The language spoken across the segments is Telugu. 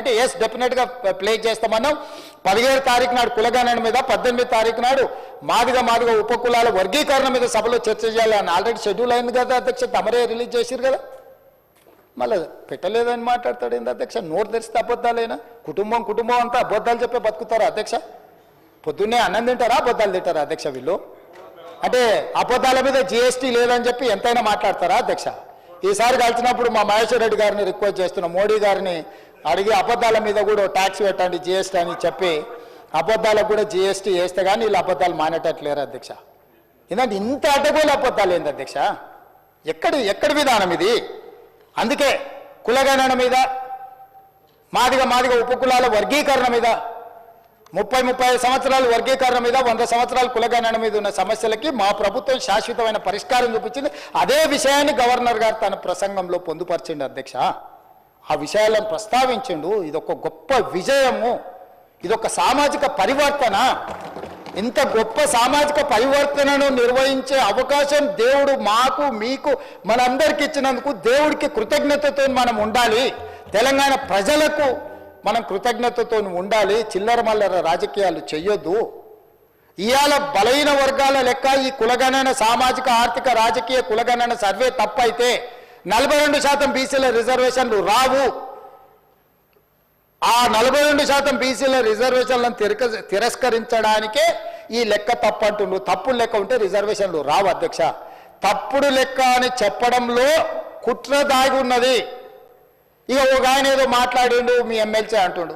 అంటే ఎస్ డెఫినెట్గా ప్లే చేస్తామన్నాం. 17 తారీఖు నాడు కులగణన మీద, 18 తారీఖు నాడు మాదిగా ఉపకులాల వర్గీకరణ మీద సభలో చర్చ చేయాలని ఆల్రెడీ షెడ్యూల్ అయింది కదా అధ్యక్ష. తమరే రిలీజ్ చేసిరు కదా, మళ్ళీ పెట్టలేదని మాట్లాడతాడు ఏంది అధ్యక్ష? నోరు తెరిస్తే అబద్ధాలేనా? కుటుంబం అంతా అబద్ధాలు చెప్పే బతుకుతారా అధ్యక్ష? పొద్దున్నే అన్నం తింటారా, అబద్ధాలు తింటారా అధ్యక్ష వీళ్ళు? అంటే అబద్ధాల మీద GST లేదని చెప్పి ఎంతైనా మాట్లాడతారా అధ్యక్ష? ఈసారి కలిసినప్పుడు మా మహేశ్వర్ రెడ్డి గారిని రిక్వెస్ట్ చేస్తున్నాం, మోడీ గారిని అడిగి అబద్ధాల మీద కూడా ట్యాక్స్ పెట్టండి GST అని చెప్పి, అబద్ధాలకు కూడా GST వేస్తే కానీ వీళ్ళు అబద్ధాలు మానేటట్లేరు అధ్యక్ష. ఎందుకంటే ఇంత అడ్డగోలు అబద్ధాలు ఏంది అధ్యక్ష? ఎక్కడి విధానం ఇది? అందుకే కులగణన మీద, మాదిగ ఉపకులాల వర్గీకరణ మీద, 30-35 సంవత్సరాల వర్గీకరణ మీద, 100 సంవత్సరాల కులగణన మీద ఉన్న సమస్యలకి మా ప్రభుత్వం శాశ్వతమైన పరిష్కారం చూపించింది. అదే విషయాన్ని గవర్నర్ గారు తన ప్రసంగంలో పొందుపరిచిండు అధ్యక్ష. ఆ విషయాలను ప్రస్తావించిండు. ఇదొక గొప్ప విజయము, ఇదొక సామాజిక పరివర్తన. ఇంత గొప్ప సామాజిక పరివర్తనను నిర్వహించే అవకాశం దేవుడు మాకు, మీకు, మనందరికి ఇచ్చినందుకు దేవుడికి కృతజ్ఞతతో మనం ఉండాలి. తెలంగాణ ప్రజలకు మనం కృతజ్ఞతతో ఉండాలి. చిల్లర మల్లర రాజకీయాలు చెయ్యొద్దు. ఇవాళ బలహీన వర్గాల లెక్క ఈ కులగణన, సామాజిక ఆర్థిక రాజకీయ కులగణన సర్వే తప్పైతే 42% బీసీల రిజర్వేషన్లు రావు. ఆ 42% బీసీల రిజర్వేషన్లను తిరస్కరించడానికే ఈ లెక్క తప్పు అంటున్నారు. తప్పుడు లెక్క ఉంటే రిజర్వేషన్లు రావు అధ్యక్ష. తప్పుడు లెక్క అని చెప్పడంలో కుట్ర దాగి ఉన్నది. ఇక ఒక ఆయన ఏదో మాట్లాడిండు, మీ ఎమ్మెల్సీ అంటుండు.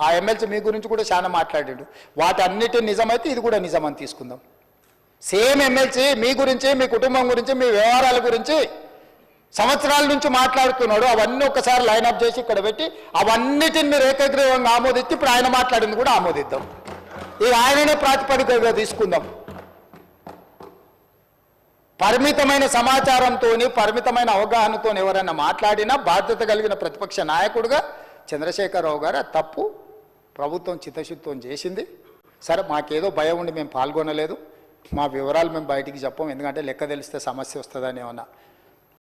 ఆ ఎమ్మెల్సీ మీ గురించి కూడా చాలా మాట్లాడిండు. వాటన్నిటి నిజమైతే ఇది కూడా నిజమని తీసుకుందాం. సేమ్ ఎమ్మెల్సీ మీ గురించి, మీ కుటుంబం గురించి, మీ వ్యవహారాల గురించి సంవత్సరాల నుంచి మాట్లాడుతున్నాడు. అవన్నీ ఒకసారి లైన్అప్ చేసి ఇక్కడ పెట్టి అవన్నిటిని మీరు ఏకగ్రీవంగా ఆమోదించి ఇప్పుడు ఆయన మాట్లాడింది కూడా ఆమోదిద్దాం. ఇక ఆయననే ప్రాతిపదికగా తీసుకుందాం. పరిమితమైన సమాచారంతో, పరిమితమైన అవగాహనతో ఎవరైనా మాట్లాడినా బాధ్యత కలిగిన ప్రతిపక్ష నాయకుడిగా చంద్రశేఖరరావు గారు తప్పు ప్రభుత్వం చిత్తశుద్ధితో చేసింది. సరే, మాకేదో భయం ఉండి మేము పాల్గొనలేదు. మా వివరాలు మేము బయటికి చెప్పం, ఎందుకంటే లెక్క తెలిస్తే సమస్య వస్తుందని ఏమన్నా